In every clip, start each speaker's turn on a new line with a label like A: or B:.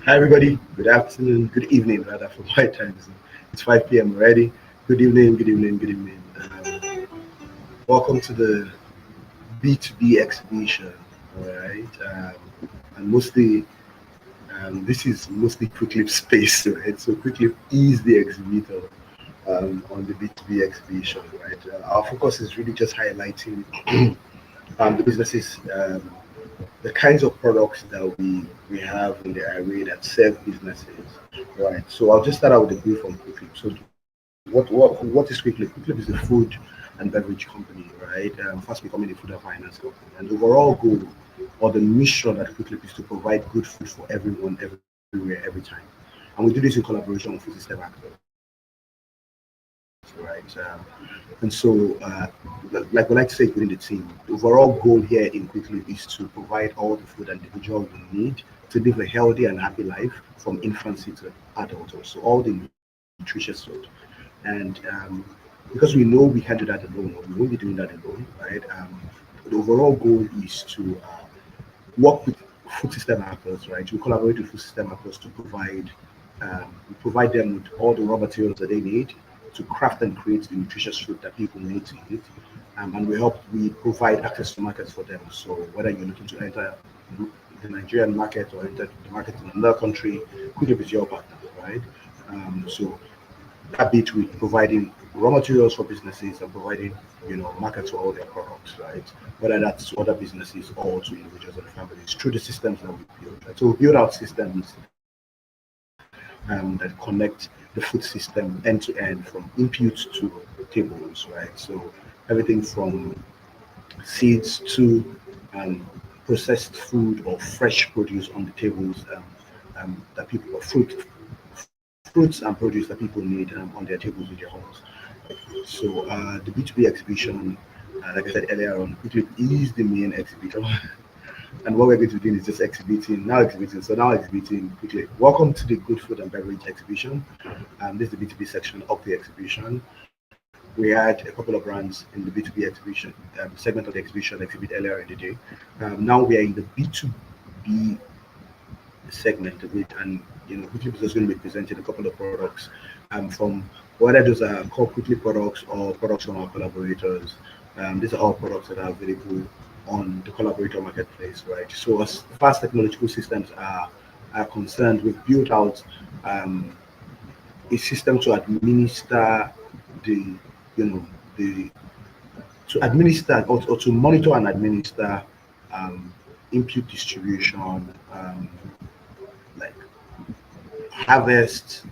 A: Hi, everybody. Good afternoon, good evening, rather, for my time. It's 5 p.m. already. Good evening, good evening, good evening. Welcome to the B2B exhibition. All right. And this is mostly Quickly space, right? So, Quickly is the exhibitor on the B2B exhibition, right? Our focus is really just highlighting the businesses, the kinds of products that we have in the array that serve businesses, right? So I'll just start out with a brief on Quick Flip. So what is Quick Flip? Quick Flip is a food and beverage company, right? Fast becoming a food and finance company. And the overall goal or the mission at Quick Flip is to provide good food for everyone, everywhere, every time. And we do this in collaboration with food system actors, right? And so, like we like to say within the team, the overall goal here in Quickly is to provide all the food an individual will need to live a healthy and happy life from infancy to adulthood. So all the nutritious food. And because we know we can't do that alone, or we won't be doing that alone, right? The overall goal is to work with food system actors, right? We collaborate with food system actors to provide them with all the raw materials that they need to craft and create the nutritious food that people need to eat. And we provide access to markets for them. So whether you're looking to enter the Nigerian market or enter the market in another country, Quick is your partner, right? So that bit with providing raw materials for businesses and providing markets for all their products, right? Whether that's to other businesses or to individuals and families through the systems that we build, right? So we build out systems that connect the food system end to end from input to tables, right? So everything from seeds to um, processed food or fresh produce on the tables that people, or fruits and produce that people need on their tables in their homes. So the B2B exhibition, like I said earlier on, quickly is the main exhibitor. And what we're going to be doing is just exhibiting. So now exhibiting quickly. Welcome to the Good Food and Beverage exhibition. This is the B2B section of the exhibition. We had a couple of brands in the B2B exhibition segment of the exhibition exhibit earlier in the day. Now we are in the B2B segment of it, and Quickly is going to be presenting a couple of products from whether those are called Quickly products or products from our collaborators. These are all products that are available on the collaborator marketplace, right? So as far as technological systems are concerned, we've built out um, a system to administer the you know the to administer or to monitor and administer um, input distribution, like harvest,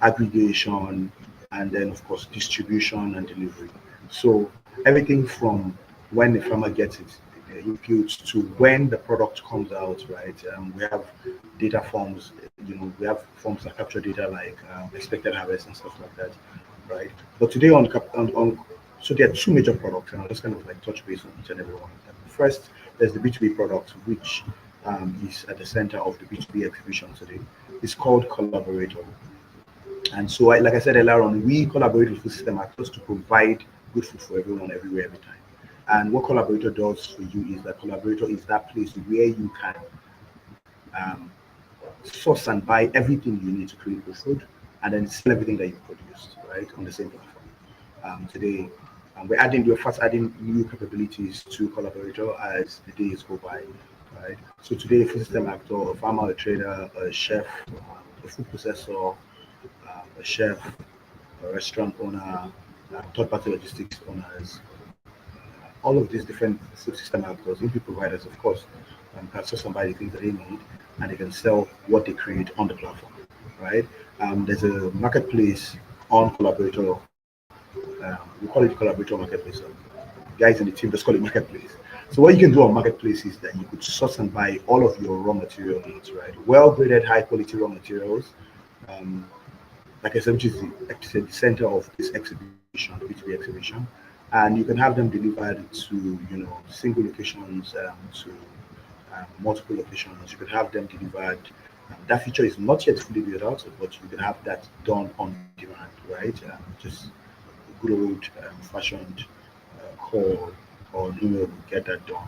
A: aggregation, and then of course distribution and delivery. So everything from when the farmer gets it, the inputs to when the product comes out, right? We have data forms, we have forms that capture data like expected harvest and stuff like that, right? But today on so there are two major products, and I'll just kind of like touch base on each and every one of them. First, there's the B2B product, which is at the center of the B2B exhibition today. It's called Collaborator. And so, like I said earlier on, we collaborate with food system actors to provide good food for everyone, everywhere, every time. And what Collaborator does for you is that Collaborator is that place where you can um, source and buy everything you need to create good food, and then sell everything that you produced, right, on the same platform. Today, we're fast adding new capabilities to Collaborator as the days go by, right? So today, a food system actor, a farmer, a trader, a chef, a food processor, a chef, a restaurant owner, third-party logistics owners, all of these different food system actors, input providers, of course, can source and buy the things that they need, and they can sell what they create on the platform, right? There's a marketplace on Collaborator. We call it Collaborator Marketplace. Guys in the team just call it Marketplace. So what you can do on Marketplace is that you could source and buy all of your raw material needs, right? Well-graded, high-quality raw materials. Um, like I said, which is the center of this exhibition, the B2B exhibition. And you can have them delivered to, single locations, to multiple locations. You can have them delivered. That feature is not yet fully built out, but you can have that done on demand, right? Just good old fashioned call or email will get that done.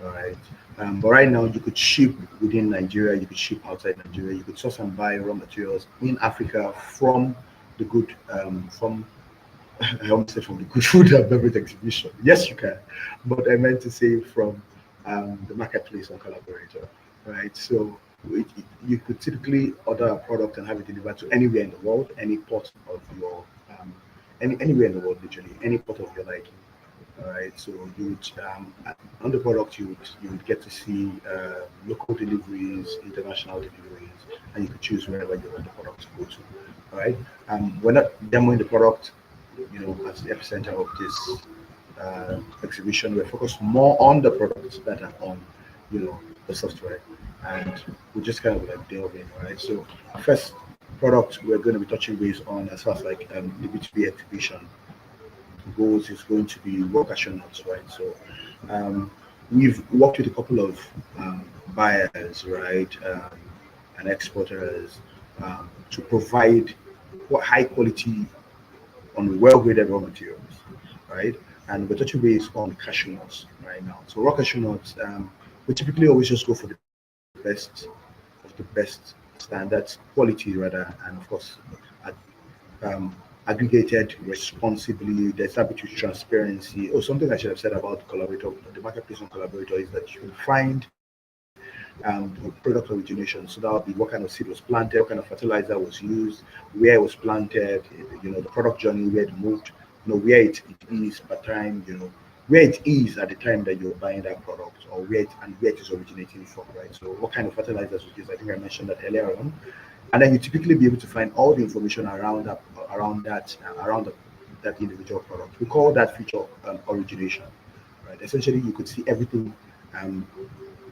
A: All right. But right now, you could ship within Nigeria, you could ship outside Nigeria, you could source and buy raw materials in Africa from the good, I almost said from the good food and beverage exhibition. Yes, you can, but I meant to say from the marketplace on Collaborator, right? So you could typically order a product and have it delivered to anywhere in the world, any port of your, anywhere in the world, literally, any port of your liking. All right, so you would on the product you would get to see local deliveries, international deliveries, and you could choose wherever you want the product to go to. All right, we're not demoing the product, as the epicenter of this exhibition. We're focused more on the products that are on, the software, and we just kind of like delve in. Right, so first product we're going to be touching base on as far as like the B2B exhibition goals is going to be work assurance, right? So um, we've worked with a couple of buyers, right, and exporters to provide high quality on well graded raw materials, right? And we're touching base on cashew nuts right now. So raw cashew nuts, we typically always just go for the best of the best standards, quality rather, and of course, um, aggregated responsibly. There's that between transparency. Oh, something I should have said about collaborator, the marketplace on collaborator is that you can find product origination. So that would be what kind of seed was planted, what kind of fertilizer was used, where it was planted, the product journey, where it moved, where it is per time, where it is at the time that you're buying that product, or where it is originating from, right? So what kind of fertilizers was used? I think I mentioned that earlier on, and then you typically be able to find all the information around that individual product. We call that feature origination, right? Essentially, you could see everything um,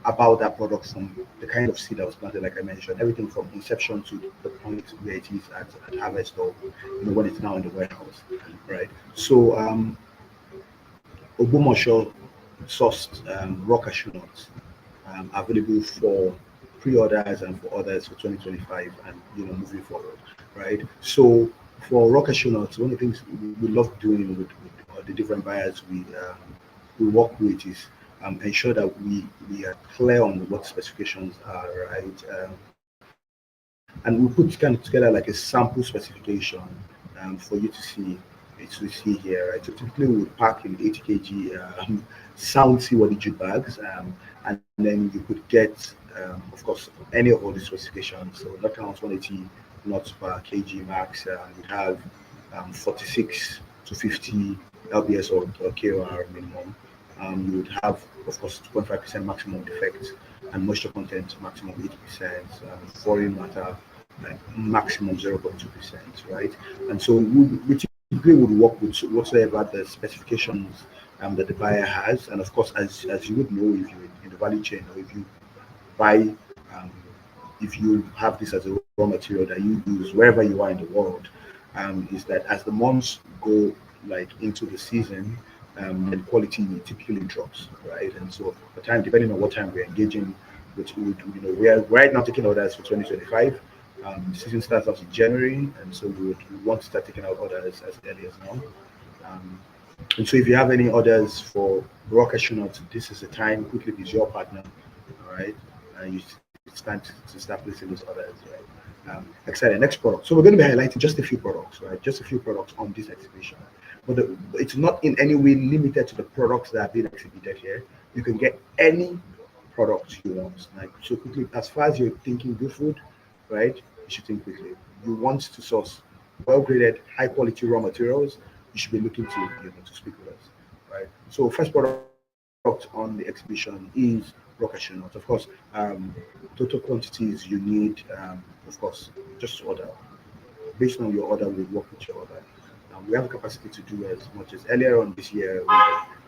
A: about that product from the kind of seed that was planted, like I mentioned, everything from inception to the point where it is at harvest, or when it's now in the warehouse, right? So Ogbomoso sourced raw cashew nuts available for pre-orders and for orders for 2025 and moving forward, right? So for raw cashew nuts, one of the things we love doing with the different buyers we work with is ensure that we are clear on what specifications are, right? And we put kind of together like a sample specification for you to see here, right? So typically we would pack in 80 kg sound C1 jute bags, and then you could get, of course, any of all the specifications. So that counts 180 knots per kg max. You'd have 46 to 50 lbs or KOR minimum. You would have, of course, 2.5% maximum defect and moisture content maximum 80%, foreign matter maximum 0.2%, right? And so we typically would work with whatsoever the specifications that the buyer has. And of course, as you would know, if you're in the value chain, or buy, um, if you have this as a raw material that you use wherever you are in the world, is that as the months go like into the season, then quality typically drops, right? And so the time, depending on what time we're engaging, which we are right now taking orders for 2025. The season starts out in January, and so we want to start taking out orders as early as now. Um, and so if you have any orders for rock astronaut, this is the time. Quickly be your partner, all right? It's time to start placing those orders, right? Exciting. Next product. So we're going to be highlighting just a few products, right? Just a few products on this exhibition. But it's not in any way limited to the products that are being exhibited here. You can get any product you want. Like, so quickly, as far as you're thinking good food, right? You should think quickly. You want to source well-graded, high-quality raw materials. You should be looking to speak with us, right? So first product on the exhibition is rock cashew nuts. Of course, total quantities you need, of course, just order. Based on your order, we work with your order. We have a capacity to do as much as earlier on this year.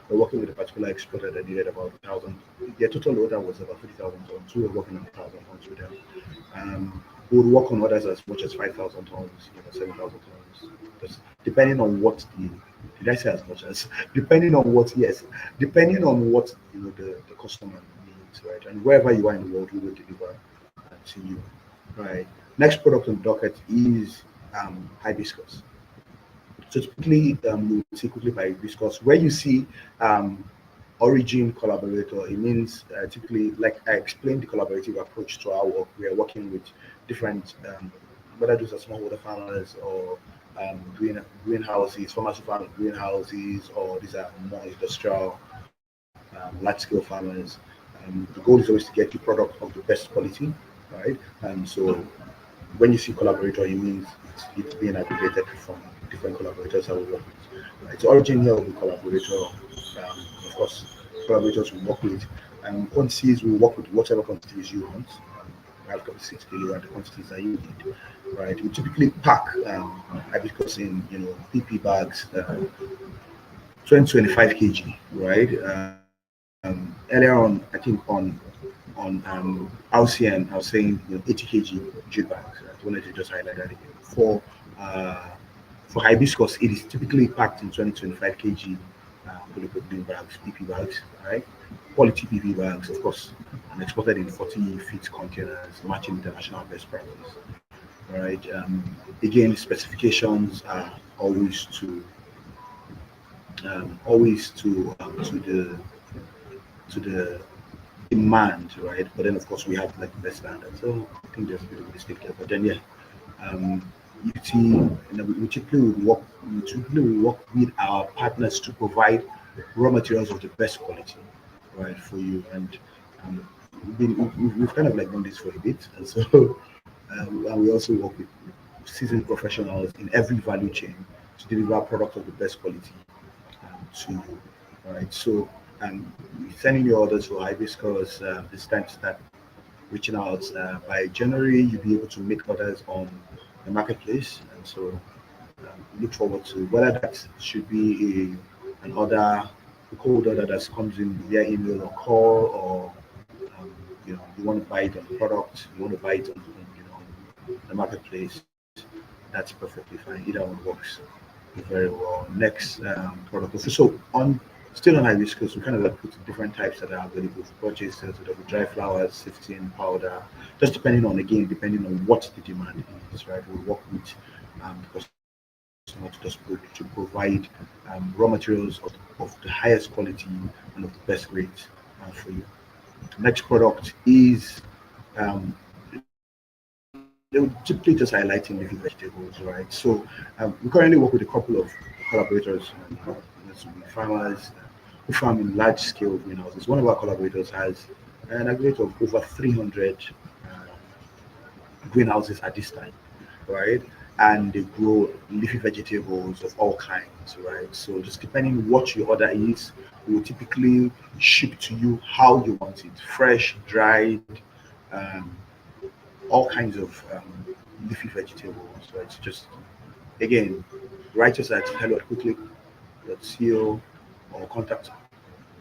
A: We're working with a particular exporter that needed about 1,000. Their total order was about 50,000 tons. We were working on 1,000 tons with them. We would work on orders as much as 5,000 tons, 7,000 tons, just depending on what the did I say as much as depending on what yes, depending on what the customer needs, right? And wherever you are in the world, we will deliver to you, right? Next product on the docket is hibiscus. So typically, you would see quickly by hibiscus where you see Origin collaborator. It means typically, like I explained, the collaborative approach to our work. We are working with different, whether those are smallholder farmers or greenhouses, farmers who farm greenhouses, or these are more industrial, large scale farmers. The goal is always to get you product of the best quality, right? So when you see collaborator, it means it's being aggregated from different collaborators that we work with. Right? So origin here will be collaborator. Of course, collaborators we work with. Quantities we work with whatever quantities you want. We have 6 kilo and the quantities that you need. Right? We typically pack hibiscus in PP bags, 20 25 kg. Right? Earlier on, I think on RCN, I was saying 80 kg jute bags. Right? I wanted to just highlight that again. Uh, for hibiscus, it is typically packed in 20 25 kg polypropylene bags, PP bags, right? Quality PP bags, of course, and exported in 40 feet containers, matching international best practice, right? Again, the specifications are always to the demand, right? But then, of course, we have like the best standard. So I think there's a bit of a mistake there. But then, yeah, um, you see, we typically work with our partners to provide raw materials of the best quality, right, for you. And um, we've kind of like done this for a bit, and so and we also work with seasoned professionals in every value chain to deliver product of the best quality to you, right? So sending your orders for hibiscus, it's time to start reaching out. By January, you'll be able to make orders on the marketplace, and so look forward to whether that should be an order, a cold order that comes in via email or call, or you want to buy it on the product, you want to buy it on the marketplace. That's perfectly fine. Either one works very well. Next product. So on still on hibiscus, we kind of like put different types that are available for purchase. So there will be dry flowers, sifting, powder, just depending on what the demand is, right? We work with the customer to provide raw materials of the highest quality and of the best grades for you. Next product is they would typically just highlighting leafy vegetables, right? So we currently work with a couple of collaborators, farmers who farm in large scale greenhouses. One of our collaborators has an aggregate of over 300 uh, greenhouses at this time, right? And they grow leafy vegetables of all kinds, right? So just depending what your order is, we will typically ship to you how you want it, fresh, dried, um, all kinds of leafy vegetables, right? So just again, write us at hello@quickly.co or contact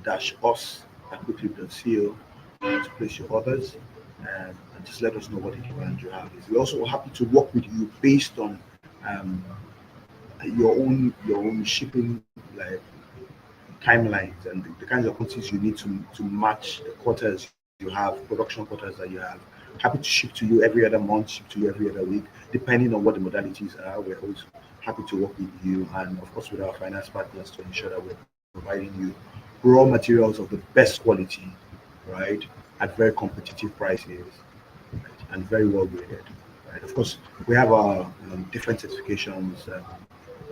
A: dash us at quickly.co to place your orders, and just let us know what the demand you have is. We're also happy to work with you based on um, your own shipping like timelines and the kinds of quantities you need to match the quotas you have, production quotas that you have. Happy to ship to you every other month, ship to you every other week, depending on what the modalities are. We're always happy to work with you and of course with our finance partners to ensure that we're providing you raw materials of the best quality, right, at very competitive prices, right, and very well graded. Right. Of course, we have our different certifications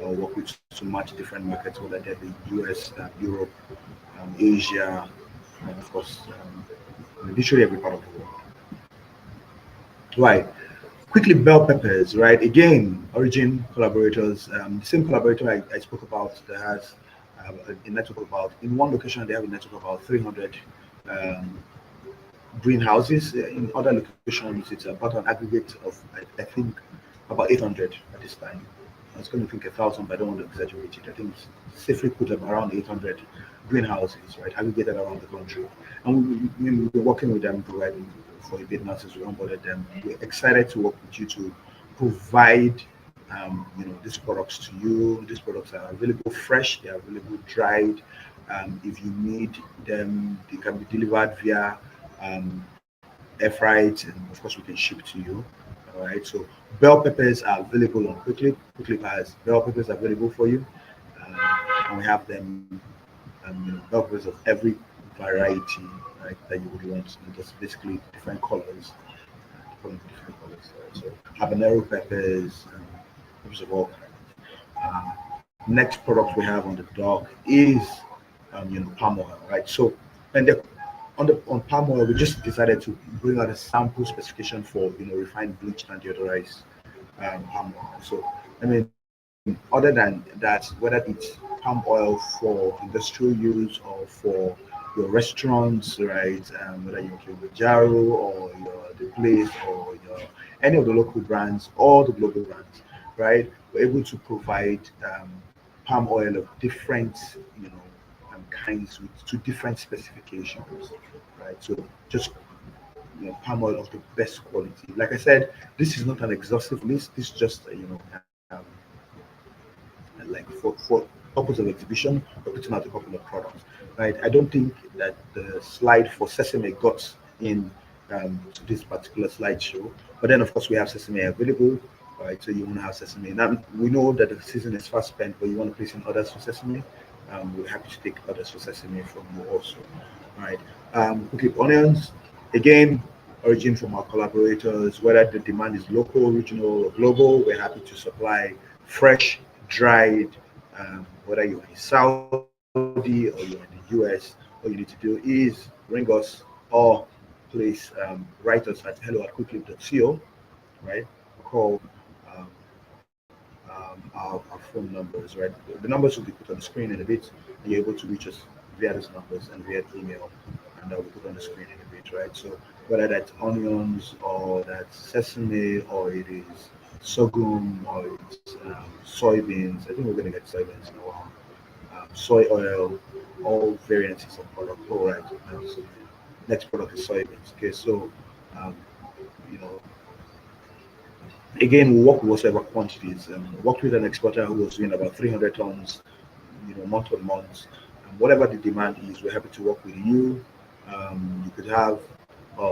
A: work with to match different markets, whether they be US, Europe, Asia, and of course, literally every part of the world. Right. Quickly, bell peppers, right? Again, origin collaborators, the same collaborator I spoke about that has a network of about, in one location, they have a network of about 300 um, greenhouses. In other locations, it's about an aggregate of, I think, about 800 at this time. I was going to think 1,000, but I don't want to exaggerate it. I think it's safely put them around 800 greenhouses, right, aggregated around the country. And we're working with them, providing for a bit now since we onboarded them. We're excited to work with you to provide, these products to you. These products are available fresh, they are available dried. If you need them, they can be delivered via um, air freight, and of course, we can ship to you. All right. So bell peppers are available on Quickly. Quickly has bell peppers available for you, and we have them beverages of every variety, right, that you would want. Just basically different colors, different colors. So habanero peppers, peppers of all kinds. Next product we have on the dock is palm oil, right? So and on palm oil, we just decided to bring out a sample specification for refined, bleached, and deodorized palm oil. So I mean, other than that, whether it's palm oil for industrial use or for your restaurants, right? Whether you're Kilimanjaro or your the place or your any of the local brands or the global brands, right? We're able to provide palm oil of different, kinds with to different specifications, right? So just palm oil of the best quality. Like I said, this is not an exhaustive list. This is just like for purpose of exhibition, we're putting out a couple of products, right? I don't think that the slide for sesame got in to this particular slideshow, but then of course we have sesame available, right? So you want to have sesame. Now we know that the season is fast spent, but you want to place in orders for sesame. We're happy to take orders for sesame from you also, right? Okay, onions, again, origin from our collaborators, whether the demand is local, regional, or global, we're happy to supply fresh, dried, whether you're in Saudi or you're in the US, all you need to do is ring us or please write us at hello@quickleap.co, right? Call um, our phone numbers, right? The numbers will be put on the screen in a bit, and you're able to reach us via those numbers and via email, and that will be put on the screen in a bit, right? So whether that's onions or that's sesame or it is sorghum or it's soybeans, I think we're going to get soybeans in a while. Soy oil, all variances of product. All right. So next product is soybeans. Okay, so um, you know, again, we work with whatever quantities. Worked with an exporter who was doing about 300 tons, month on month. Whatever the demand is, we're happy to work with you. You could have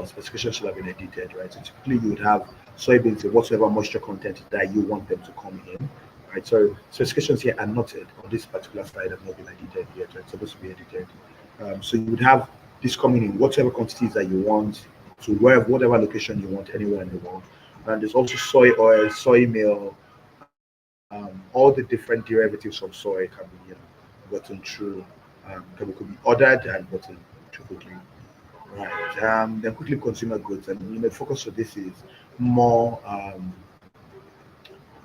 A: specifications should have been edited, right? So typically you would have soybeans with whatever moisture content that you want them to come in, right? So specifications here are noted on this particular slide have not been edited yet, right? It's supposed to be edited. So you would have this coming in whatever quantities that you want to whatever location you want anywhere in the world. And there's also soy oil, soy meal, all the different derivatives from soy can be gotten through, could be ordered and gotten too quickly. Right. Then quickly consumer goods, and the focus of this is more,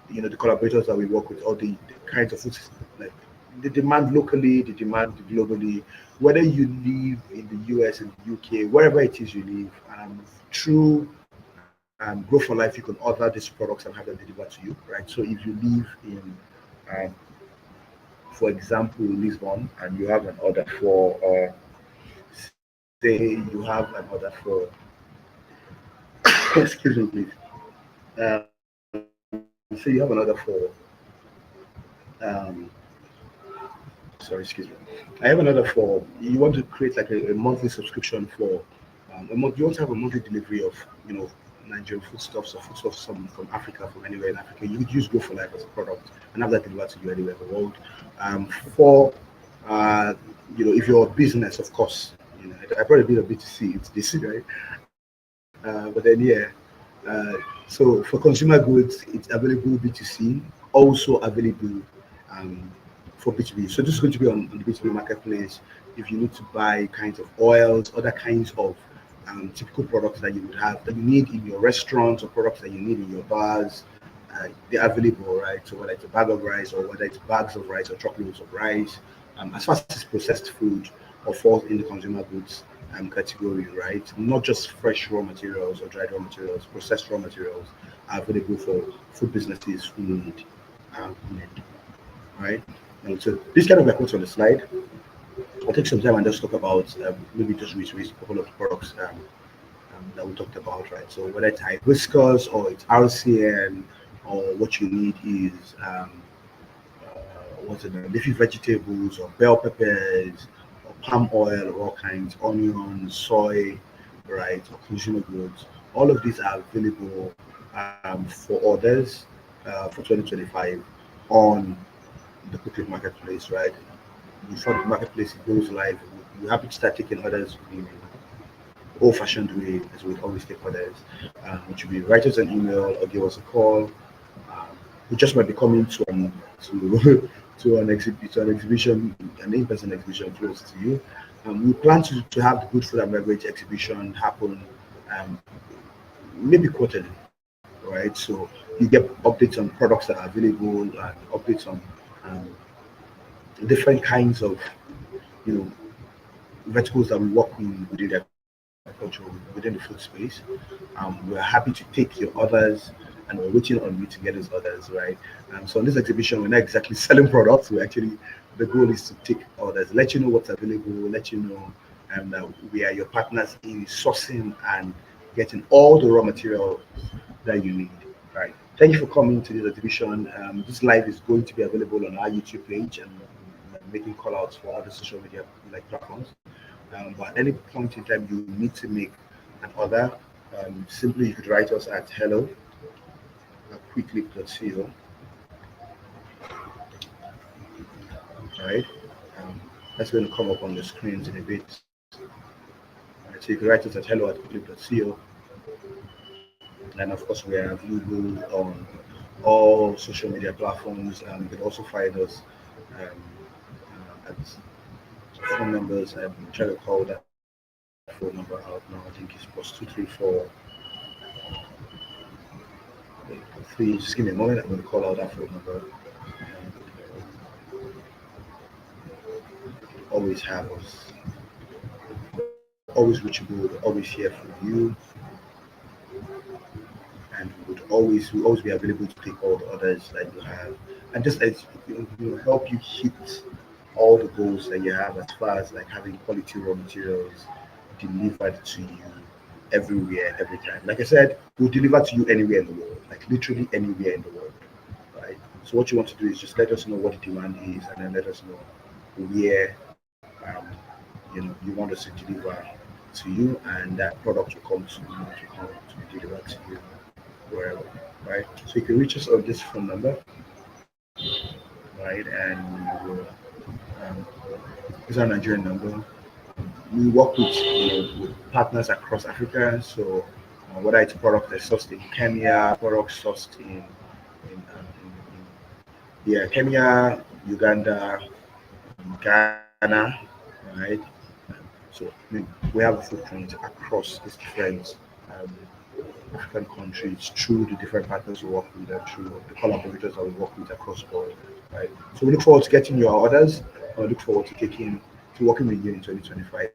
A: the collaborators that we work with, all the kinds of foods, like the demand locally, the demand globally, whether you live in the US, in the UK, wherever it is you live, through Grow for Life, you can order these products and have them delivered to you, right? So if you live in, um, for example, Lisbon, and you have an order for, say, you have an order for, excuse me, please. Say you have an order for, um, sorry, excuse me. I have an order for, you want to create like a monthly subscription for, you want to have a monthly delivery of, Nigerian foodstuffs or foodstuffs from Africa, from anywhere in Africa. You could use Go for Life as a product and have that delivered to you anywhere in the world. For, uh, if you're a business, of course, I brought a bit of B2C, it's DC, right? But then, yeah, so for consumer goods, it's available B2C, also available um, for B2B. So this is going to be on the B2B marketplace. If you need to buy kinds of oils, other kinds of typical products that you would have that you need in your restaurants or products that you need in your bars, they're available, right? So whether it's a bag of rice or whether it's bags of rice or truckloads of rice, as far as it's processed food or falls in the consumer goods category, right? Not just fresh raw materials or dried raw materials, processed raw materials are available for food businesses who need, right? And so this kind of like what's on the slide. I'll take some time and just talk about maybe just reiterate a couple of products that we talked about, right? So whether it's hibiscus or it's RCN or what you need is what's it, leafy vegetables or bell peppers or palm oil or all kinds, onions, soy, right, or consumer goods. All of these are available for orders for 2025 on the Quick Marketplace, right? before the marketplace goes live, we're happy to start taking orders in old-fashioned way, as we always take orders, which will be write us an email or give us a call. We just might be coming to to an exhibition, an in-person exhibition close to you. We plan to have the Good Food and Beverage exhibition happen maybe quarterly, right? So you get updates on products that are available and updates on um, different kinds of you know verticals that we work with within the agriculture, within the food space. We're happy to take your orders, and we're waiting on you to get those orders, right? So on this exhibition, we're not exactly selling products. We actually, the goal is to take orders, let you know what's available, let you know, and we are your partners in sourcing and getting all the raw material that you need, right? Thank you for coming to this exhibition. This live is going to be available on our YouTube page, and making call outs for other social media like platforms. But at any point in time you need to make an order, simply you could write us at hello at quickly.co, right? Um, that's going to come up on the screens in a bit. Right, so you can write us at hello at quickly.co, and of course we are available on all social media platforms. You can also find us at phone numbers. I'm trying to call that phone number out now. I think it's +234 three. Just give me a moment. I'm going to call out that phone number. Always have us. We're always reachable. We're always here for you, and we always be available to take all the orders that you have, and just as will help you hit all the goals that you have as far as like having quality raw materials delivered to you everywhere, every time. Like I said, we'll deliver to you anywhere in the world, like literally anywhere in the world, right? So what you want to do is just let us know what the demand is, and then let us know where you want us to deliver to you, and that product will come to be delivered to you wherever, right? So you can reach us on this phone number, right? And we'll, um, it's our Nigerian number. We work with partners across Africa. So whether it's product that's sourced in Kenya, products sourced in Kenya, Uganda, Ghana, right? So we have a footprint across these different um, African countries through the different partners we work with and through the collaborators that we work with across the board, right? So we look forward to getting your orders. I look forward to working with you in 2025.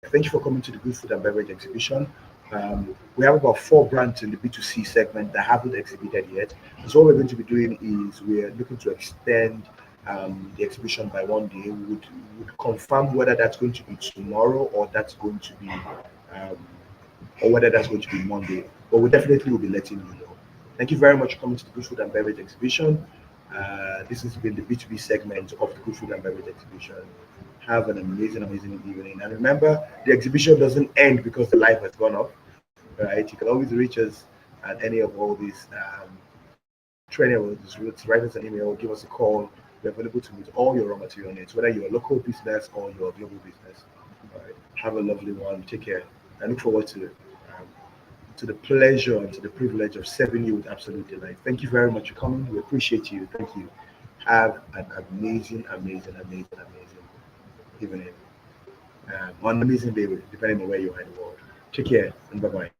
A: Thank you for coming to the Good Food and Beverage exhibition. We have about 4 brands in the B2C segment that haven't exhibited yet. So what we're going to be doing is we're looking to extend the exhibition by one day. We would confirm whether that's going to be tomorrow or whether that's going to be Monday. But we definitely will be letting you know. Thank you very much for coming to the Good Food and Beverage exhibition. This has been the B2B segment of the Good Food and Beverage exhibition. Have an amazing, amazing evening. And remember, the exhibition doesn't end because the live has gone off, right? You can always reach us at any of all these training routes, write us an email, give us a call. We're available to meet all your raw material needs, whether you're a local business or you're a global business. All right. Have a lovely one. Take care. I look forward to the pleasure and to the privilege of serving you with absolute delight. Thank you very much for coming. We appreciate you. Thank you. Have an amazing, amazing, amazing, amazing evening. An amazing day, depending on where you are in the world. Take care and bye bye.